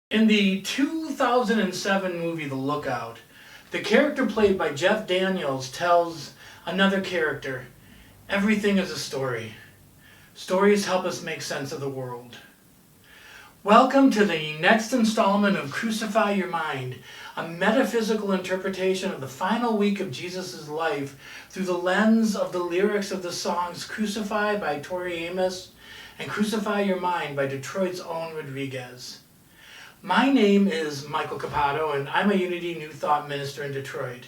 In the 2007 movie The Lookout, the character played by Jeff Daniels tells another character, "Everything is a story. Stories help us make sense of the world." Welcome to the next installment of Crucify Your Mind, a metaphysical interpretation of the final week of Jesus' life through the lens of the lyrics of the songs Crucify by Tori Amos and Crucify Your Mind by Detroit's own Rodriguez. My name is Michael Capato, and I'm a Unity New Thought minister in Detroit.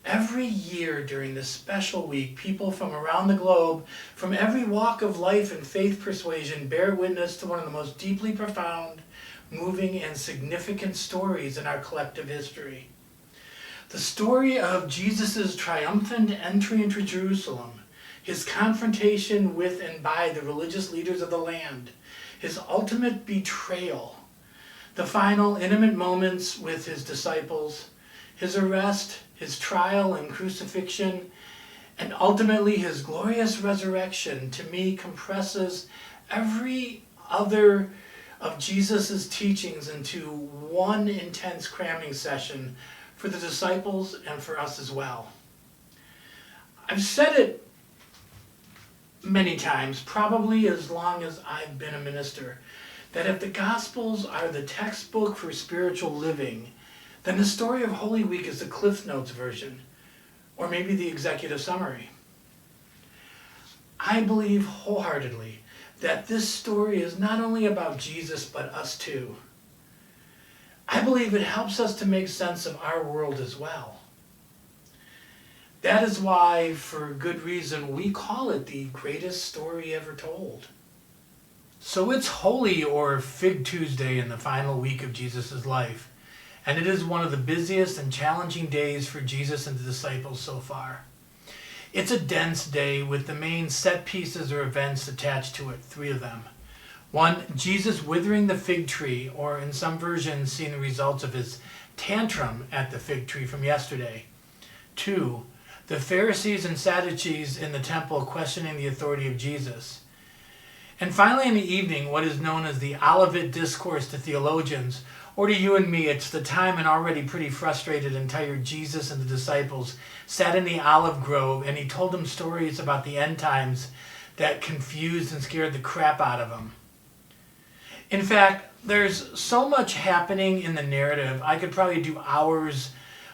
Every year during this special week, people from around the globe, from every walk of life and faith persuasion, bear witness to one of the most deeply profound, moving, and significant stories in our collective history. The story of Jesus' triumphant entry into Jerusalem, his confrontation with and by the religious leaders of the land, his ultimate betrayal, the final intimate moments with his disciples, his arrest, his trial and crucifixion, and ultimately his glorious resurrection, to me compresses every other of Jesus' teachings into one intense cramming session for the disciples and for us as well. I've said it many times, probably as long as I've been a minister, that if the Gospels are the textbook for spiritual living, then the story of Holy Week is the Cliff Notes version, or maybe the executive summary. I believe wholeheartedly that this story is not only about Jesus, but us too. I believe it helps us to make sense of our world as well. That is why, for good reason, we call it the greatest story ever told. So it's Holy or Fig Tuesday in the final week of Jesus' life, and it is one of the busiest and challenging days for Jesus and the disciples so far. It's a dense day with the main set pieces or events attached to it, 3 of them. 1, Jesus withering the fig tree, or in some versions seeing the results of his tantrum at the fig tree from yesterday. 2, the Pharisees and Sadducees in the temple questioning the authority of Jesus. And finally in the evening, what is known as the Olivet Discourse to Theologians, or to you and me, it's the time an already pretty frustrated and tired Jesus and the disciples sat in the olive grove and he told them stories about the end times that confused and scared the crap out of them. In fact, there's so much happening in the narrative, I could probably do hours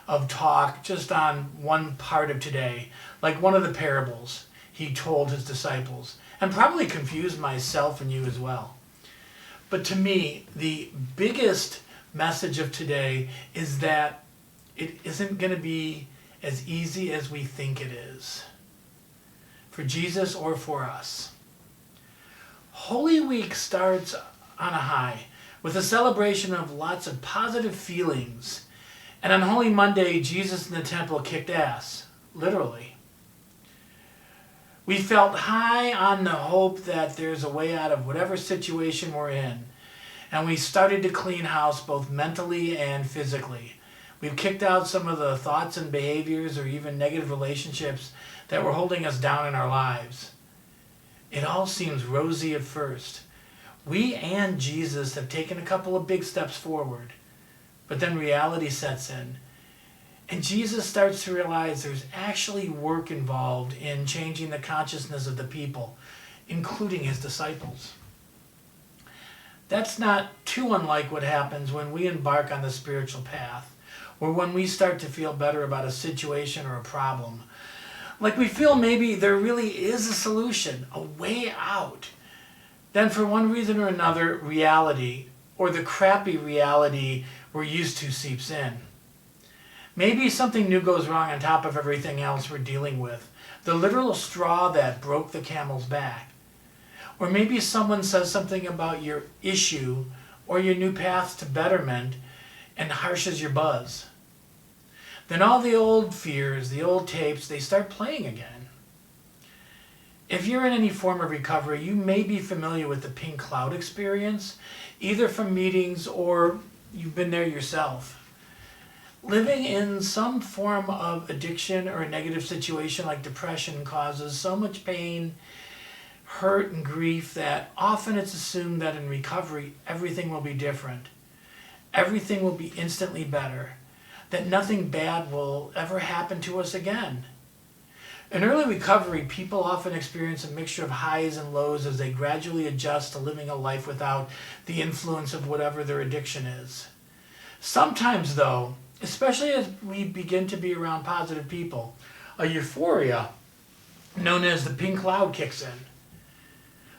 of talk just on one part of today, like one of the parables he told his disciples, and probably confuse myself and you as well. But to me, the biggest message of today is that it isn't going to be as easy as we think it is, for Jesus or for us. Holy Week starts on a high, with a celebration of lots of positive feelings. And on Holy Monday, Jesus in the temple kicked ass, literally. We felt high on the hope that there's a way out of whatever situation we're in. And we started to clean house both mentally and physically. We've kicked out some of the thoughts and behaviors or even negative relationships that were holding us down in our lives. It all seems rosy at first. We and Jesus have taken a couple of big steps forward. But then reality sets in. And Jesus starts to realize there's actually work involved in changing the consciousness of the people, including his disciples. That's not too unlike what happens when we embark on the spiritual path, or when we start to feel better about a situation or a problem. Like we feel maybe there really is a solution, a way out. Then for one reason or another, reality, or the crappy reality we're used to, seeps in. Maybe something new goes wrong on top of everything else we're dealing with, the literal straw that broke the camel's back. Or maybe someone says something about your issue or your new path to betterment and harshes your buzz. Then all the old fears, the old tapes, they start playing again. If you're in any form of recovery, you may be familiar with the pink cloud experience, either from meetings or you've been there yourself. Living in some form of addiction or a negative situation like depression causes so much pain, hurt, and grief that often it's assumed that in recovery everything will be different. everything will be instantly better, that nothing bad will ever happen to us again. In early recovery, people often experience a mixture of highs and lows as they gradually adjust to living a life without the influence of whatever their addiction is. Sometimes, though, especially as we begin to be around positive people, a euphoria known as the pink cloud kicks in.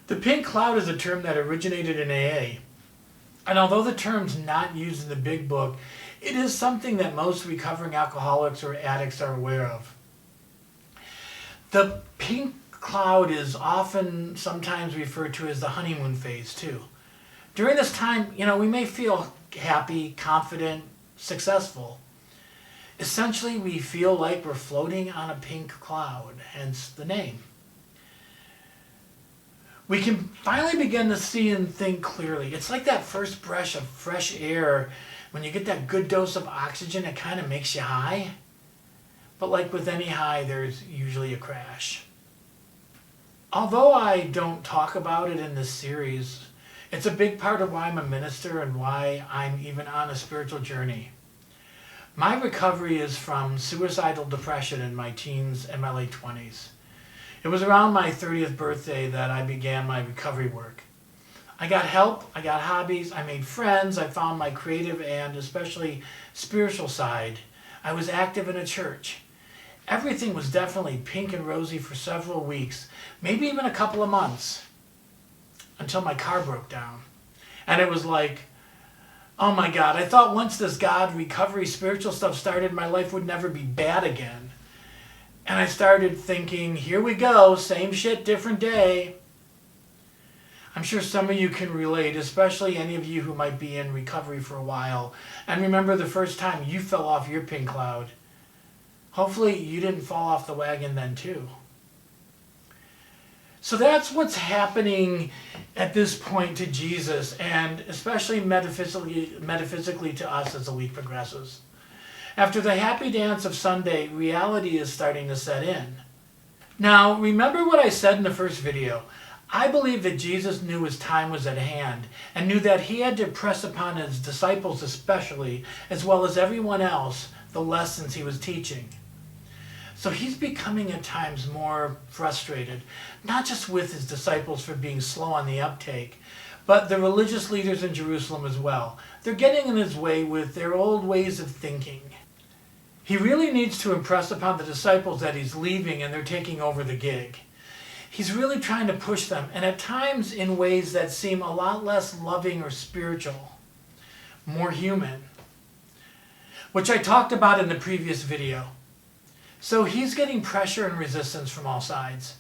The pink cloud is a term that originated in AA, and although the term's not used in the big book, it is something that most recovering alcoholics or addicts are aware of. The pink cloud is often sometimes referred to as the honeymoon phase too. During this time, we may feel happy, confident, successful. Essentially, we feel like we're floating on a pink cloud, hence the name. We can finally begin to see and think clearly. It's like that first breath of fresh air. When you get that good dose of oxygen, it kind of makes you high. But like with any high, there's usually a crash. Although I don't talk about it in this series, it's a big part of why I'm a minister and why I'm even on a spiritual journey. My recovery is from suicidal depression in my teens and my late 20s. It was around my 30th birthday that I began my recovery work. I got help, I got hobbies, I made friends, I found my creative and especially spiritual side. I was active in a church. Everything was definitely pink and rosy for several weeks, maybe even a couple of months, until my car broke down. And it was like, oh my God, I thought once this God, recovery, spiritual stuff started, my life would never be bad again. And I started thinking, here we go, same shit, different day. I'm sure some of you can relate, especially any of you who might be in recovery for a while, and remember the first time you fell off your pink cloud. Hopefully you didn't fall off the wagon then too. So that's what's happening at this point to Jesus, and especially metaphysically to us as the week progresses. After the happy dance of Sunday, reality is starting to set in. Now, remember what I said in the first video. I believe that Jesus knew his time was at hand and knew that he had to press upon his disciples especially, as well as everyone else, the lessons he was teaching. So he's becoming at times more frustrated, not just with his disciples for being slow on the uptake, but the religious leaders in Jerusalem as well. They're getting in his way with their old ways of thinking. He really needs to impress upon the disciples that he's leaving and they're taking over the gig. He's really trying to push them, and at times in ways that seem a lot less loving or spiritual, more human, which I talked about in the previous video. So he's getting pressure and resistance from all sides.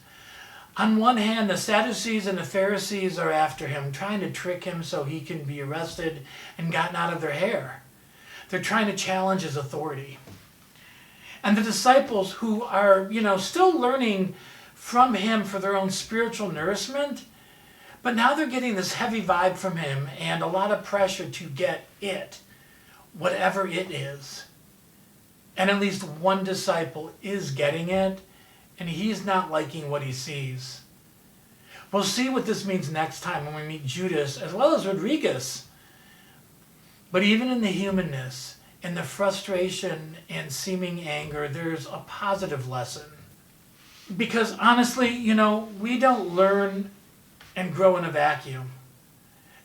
On one hand, the Sadducees and the Pharisees are after him, trying to trick him so he can be arrested and gotten out of their hair. They're trying to challenge his authority. And the disciples who are, still learning from him for their own spiritual nourishment, but now they're getting this heavy vibe from him and a lot of pressure to get it, whatever it is. And at least one disciple is getting it, and he's not liking what he sees. We'll see what this means next time when we meet Judas as well as Rodriguez. But even in the humanness, in the frustration and seeming anger, there's a positive lesson. Because honestly, we don't learn and grow in a vacuum.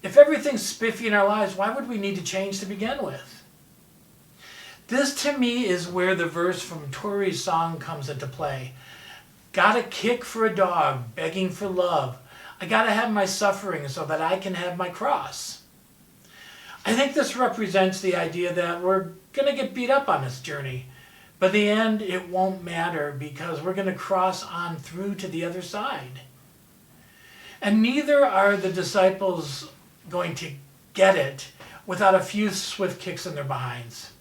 If everything's spiffy in our lives, why would we need to change to begin with? This to me is where the verse from Tori's song comes into play. Got a kick for a dog, begging for love. I gotta have my suffering so that I can have my cross. I think this represents the idea that we're gonna get beat up on this journey. But in the end, it won't matter because we're going to cross on through to the other side. And neither are the disciples going to get it without a few swift kicks in their behinds.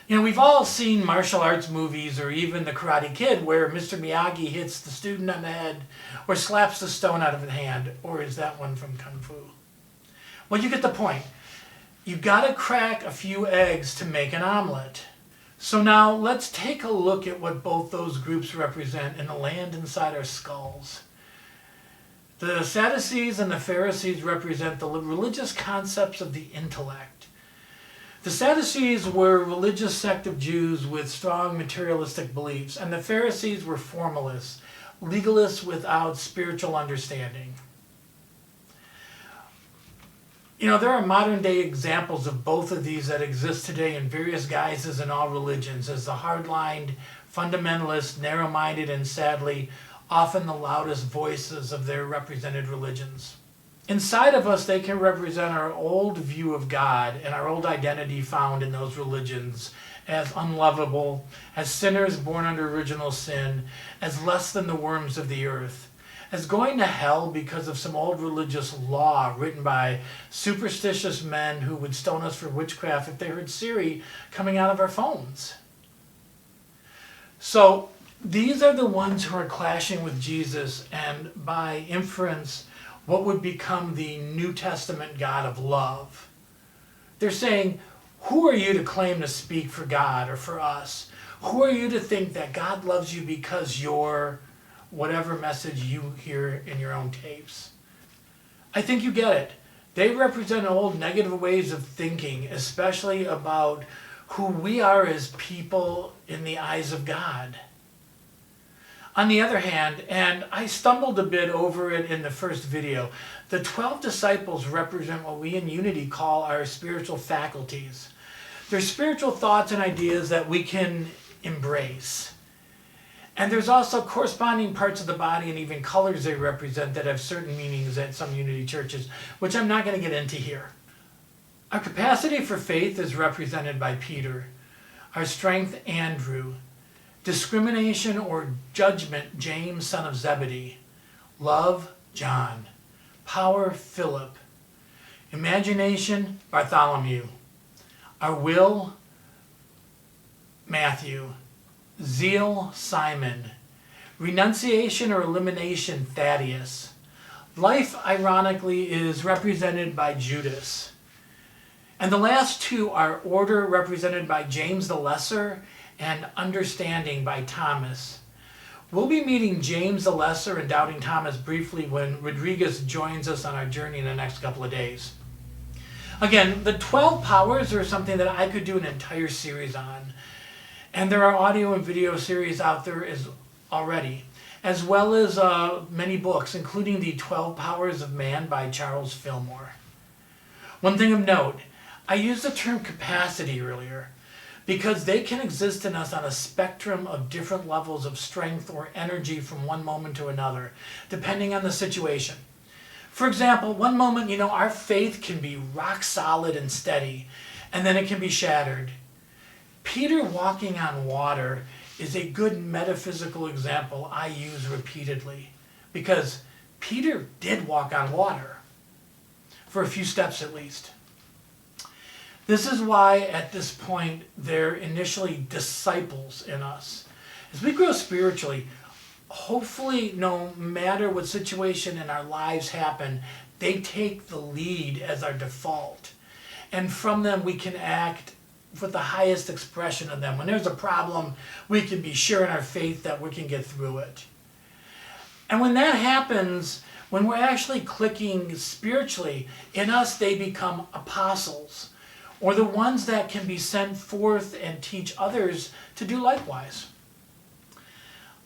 We've all seen martial arts movies or even The Karate Kid where Mr. Miyagi hits the student on the head or slaps the stone out of his hand. Or is that one from Kung Fu? Well, you get the point. You've got to crack a few eggs to make an omelet. So now let's take a look at what both those groups represent in the land inside our skulls. The Sadducees and the Pharisees represent the religious concepts of the intellect. The Sadducees were a religious sect of Jews with strong materialistic beliefs, and the Pharisees were formalists, legalists without spiritual understanding. You know, there are modern day examples of both of these that exist today in various guises in all religions, as the hard-lined, fundamentalist, narrow-minded, and sadly, often the loudest voices of their represented religions. Inside of us, they can represent our old view of God and our old identity found in those religions as unlovable, as sinners born under original sin, as less than the worms of the earth, as going to hell because of some old religious law written by superstitious men who would stone us for witchcraft if they heard Siri coming out of our phones. So these are the ones who are clashing with Jesus, and by inference, what would become the New Testament God of love. They're saying, who are you to claim to speak for God or for us? Who are you to think that God loves you because you're whatever message you hear in your own tapes? I think you get it. They represent old negative ways of thinking, especially about who we are as people in the eyes of God. On the other hand, and I stumbled a bit over it in the first video, the 12 disciples represent what we in Unity call our spiritual faculties. They're spiritual thoughts and ideas that we can embrace. And there's also corresponding parts of the body and even colors they represent that have certain meanings at some Unity churches, which I'm not going to get into here. Our capacity for faith is represented by Peter, our strength, Andrew, discrimination or judgment, James, son of Zebedee, love, John, power, Philip, imagination, Bartholomew, our will, Matthew, zeal, Simon, renunciation or elimination, Thaddeus. Life, ironically, is represented by Judas. And the last two are order, represented by James the Lesser, and understanding by Thomas. We'll be meeting James the Lesser and Doubting Thomas briefly when Rodriguez joins us on our journey in the next couple of days. Again, the 12 powers are something that I could do an entire series on. And there are audio and video series out there already, as well as many books, including the 12 Powers of Man by Charles Fillmore. One thing of note, I used the term capacity earlier, because they can exist in us on a spectrum of different levels of strength or energy from one moment to another, depending on the situation. For example, one moment, our faith can be rock solid and steady, and then it can be shattered. Peter walking on water is a good metaphysical example I use repeatedly, because Peter did walk on water, for a few steps at least. This is why, at this point, they're initially disciples in us. As we grow spiritually, hopefully, no matter what situation in our lives happen, they take the lead as our default. And from them, we can act with the highest expression of them. When there's a problem, we can be sure in our faith that we can get through it. And when that happens, when we're actually clicking spiritually, in us, they become apostles, or the ones that can be sent forth and teach others to do likewise.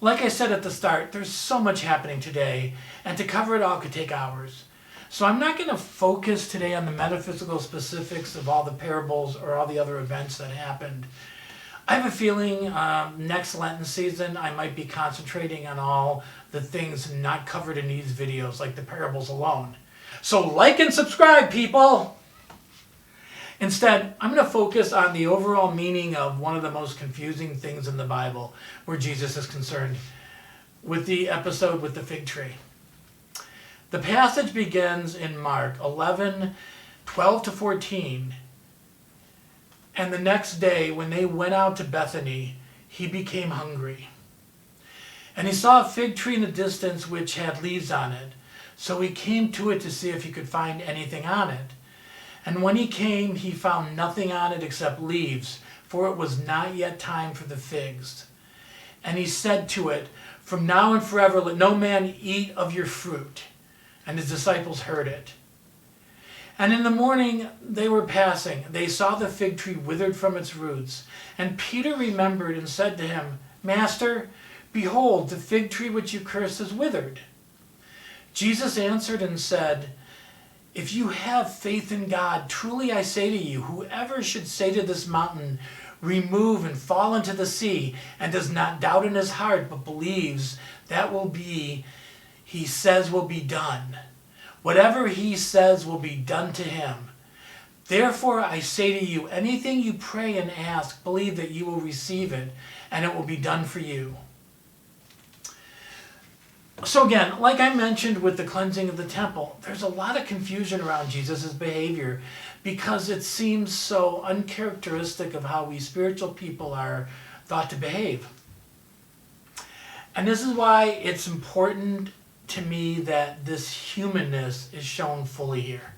Like I said at the start, there's so much happening today, and to cover it all could take hours. So I'm not going to focus today on the metaphysical specifics of all the parables or all the other events that happened. I have a feeling next Lenten season I might be concentrating on all the things not covered in these videos, like the parables alone. So like and subscribe, people! Instead, I'm going to focus on the overall meaning of one of the most confusing things in the Bible where Jesus is concerned, with the episode with the fig tree. The passage begins in Mark 11:12-14. And the next day, when they went out to Bethany, he became hungry. And he saw a fig tree in the distance which had leaves on it. So he came to it to see if he could find anything on it. And when he came, he found nothing on it except leaves, for it was not yet time for the figs. And he said to it, "From now and forever let no man eat of your fruit." And his disciples heard it. And in the morning they were passing. They saw the fig tree withered from its roots. And Peter remembered and said to him, Master, behold, the fig tree which you cursed is withered. Jesus answered and said, If you have faith in God, truly I say to you, whoever should say to this mountain, remove and fall into the sea, and does not doubt in his heart, but believes that he says will be done. Whatever he says will be done to him. Therefore I say to you, anything you pray and ask, believe that you will receive it, and it will be done for you. So again, like I mentioned with the cleansing of the temple, there's a lot of confusion around Jesus' behavior because it seems so uncharacteristic of how we spiritual people are thought to behave. And this is why it's important to me that this humanness is shown fully here.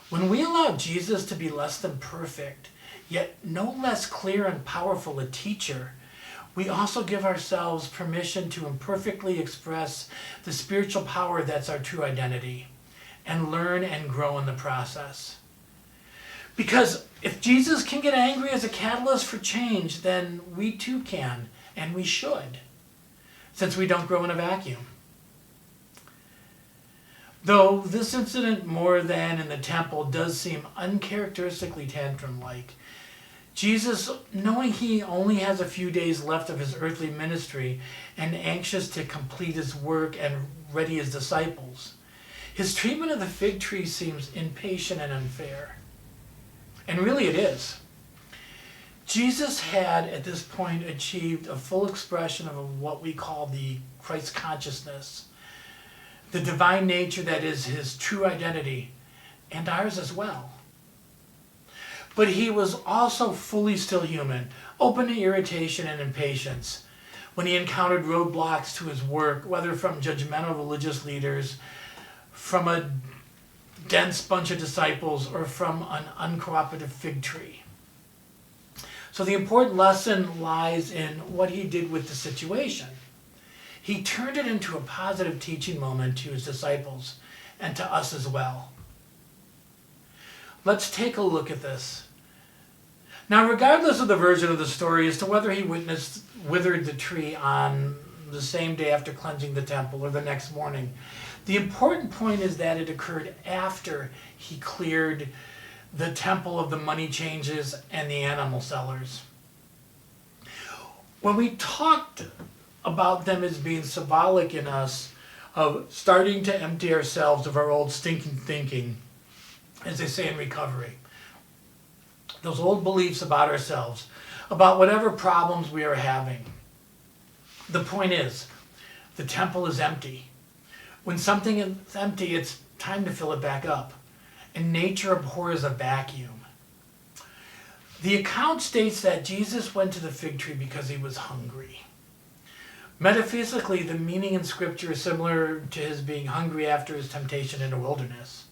When we allow Jesus to be less than perfect, yet no less clear and powerful a teacher, we also give ourselves permission to imperfectly express the spiritual power that's our true identity and learn and grow in the process. Because if Jesus can get angry as a catalyst for change, then we too can, and we should, since we don't grow in a vacuum. Though this incident, more than in the temple, does seem uncharacteristically tantrum-like, Jesus, knowing he only has a few days left of his earthly ministry and anxious to complete his work and ready his disciples, his treatment of the fig tree seems impatient and unfair. And really it is. Jesus had, at this point, achieved a full expression of what we call the Christ consciousness, the divine nature that is his true identity, and ours as well. But he was also fully still human, open to irritation and impatience when he encountered roadblocks to his work, whether from judgmental religious leaders, from a dense bunch of disciples, or from an uncooperative fig tree. So the important lesson lies in what he did with the situation. He turned it into a positive teaching moment to his disciples and to us as well. Let's take a look at this. Now, regardless of the version of the story as to whether he withered the tree on the same day after cleansing the temple or the next morning, the important point is that it occurred after he cleared the temple of the money changers and the animal sellers. When we talked about them as being symbolic in us of starting to empty ourselves of our old stinking thinking, as they say in recovery, those old beliefs about ourselves, about whatever problems we are having. The point is, the temple is empty. When something is empty, it's time to fill it back up. And nature abhors a vacuum. The account states that Jesus went to the fig tree because he was hungry. Metaphysically, the meaning in Scripture is similar to his being hungry after his temptation in the wilderness.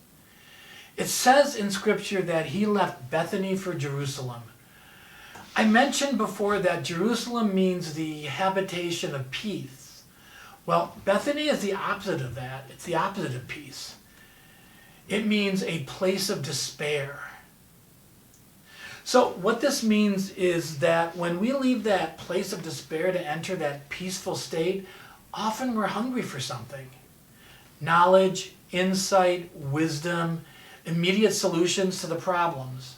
It says in Scripture that he left Bethany for Jerusalem. I mentioned before that Jerusalem means the habitation of peace. Well, Bethany is the opposite of that. It's the opposite of peace. It means a place of despair. So what this means is that when we leave that place of despair to enter that peaceful state, often we're hungry for something. Knowledge, insight, wisdom, immediate solutions to the problems.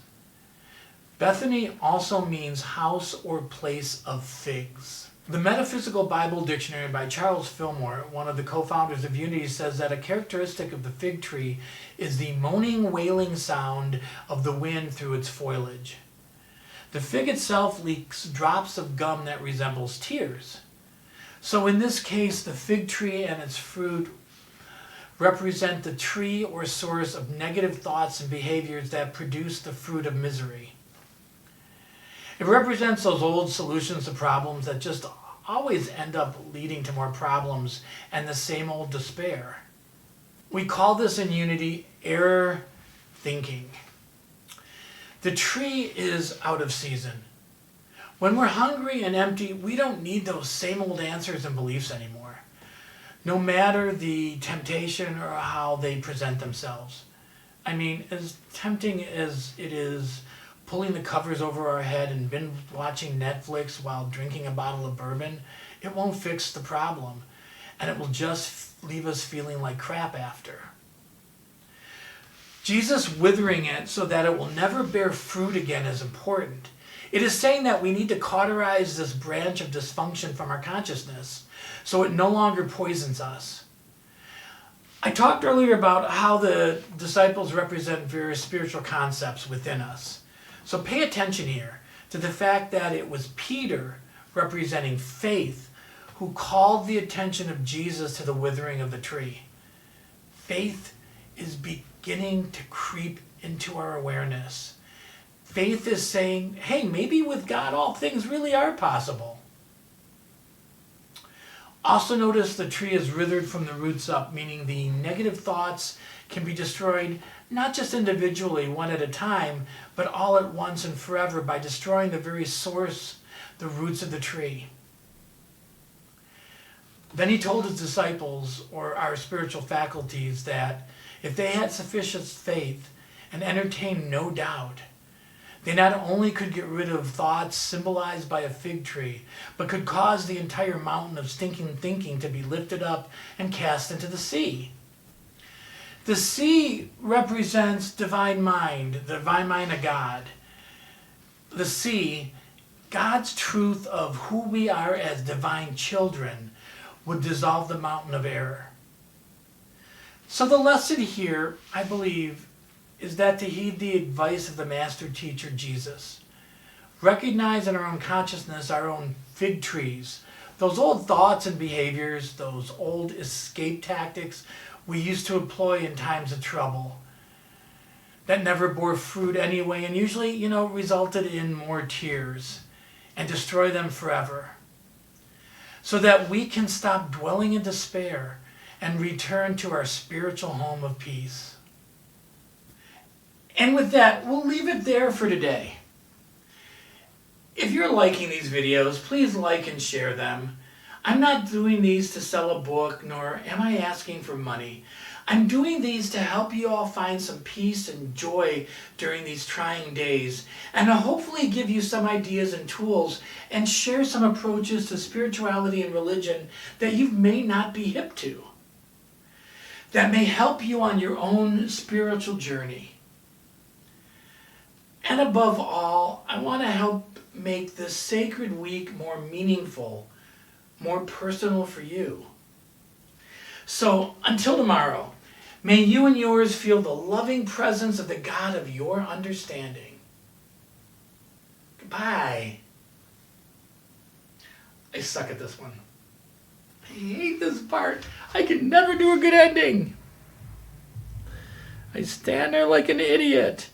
Bethany also means house or place of figs. The Metaphysical Bible Dictionary by Charles Fillmore, one of the co-founders of Unity, says that a characteristic of the fig tree is the moaning, wailing sound of the wind through its foliage. The fig itself leaks drops of gum that resembles tears. So in this case, the fig tree and its fruit represent the tree or source of negative thoughts and behaviors that produce the fruit of misery. It represents those old solutions to problems that just always end up leading to more problems and the same old despair. We call this in Unity error thinking. The tree is out of season. When we're hungry and empty, we don't need those same old answers and beliefs anymore, no matter the temptation or how they present themselves. I mean, as tempting as it is pulling the covers over our head and binge watching Netflix while drinking a bottle of bourbon, it won't fix the problem. And it will just leave us feeling like crap after. Jesus withering it so that it will never bear fruit again is important. It is saying that we need to cauterize this branch of dysfunction from our consciousness so it no longer poisons us. I talked earlier about how the disciples represent various spiritual concepts within us. So pay attention here to the fact that it was Peter, representing faith, who called the attention of Jesus to the withering of the tree. Faith is beginning to creep into our awareness. Faith is saying, hey, maybe with God all things really are possible. Also notice the tree is withered from the roots up, meaning the negative thoughts can be destroyed not just individually, one at a time, but all at once and forever by destroying the very source, the roots of the tree. Then he told his disciples, or our spiritual faculties, that if they had sufficient faith and entertained no doubt, they not only could get rid of thoughts symbolized by a fig tree, but could cause the entire mountain of stinking thinking to be lifted up and cast into the sea. The sea represents divine mind, the divine mind of God. The sea, God's truth of who we are as divine children, would dissolve the mountain of error. So the lesson here, I believe, is that to heed the advice of the master teacher Jesus. Recognize in our own consciousness our own fig trees, those old thoughts and behaviors, those old escape tactics we used to employ in times of trouble that never bore fruit anyway and usually, resulted in more tears and destroy them forever. So that we can stop dwelling in despair and return to our spiritual home of peace. And with that, we'll leave it there for today. If you're liking these videos, please like and share them. I'm not doing these to sell a book, nor am I asking for money. I'm doing these to help you all find some peace and joy during these trying days, and to hopefully give you some ideas and tools and share some approaches to spirituality and religion that you may not be hip to, that may help you on your own spiritual journey. And above all, I want to help make this sacred week more meaningful, more personal for you. So until tomorrow, may you and yours feel the loving presence of the God of your understanding. Goodbye. I suck at this one. I hate this part. I can never do a good ending. I stand there like an idiot.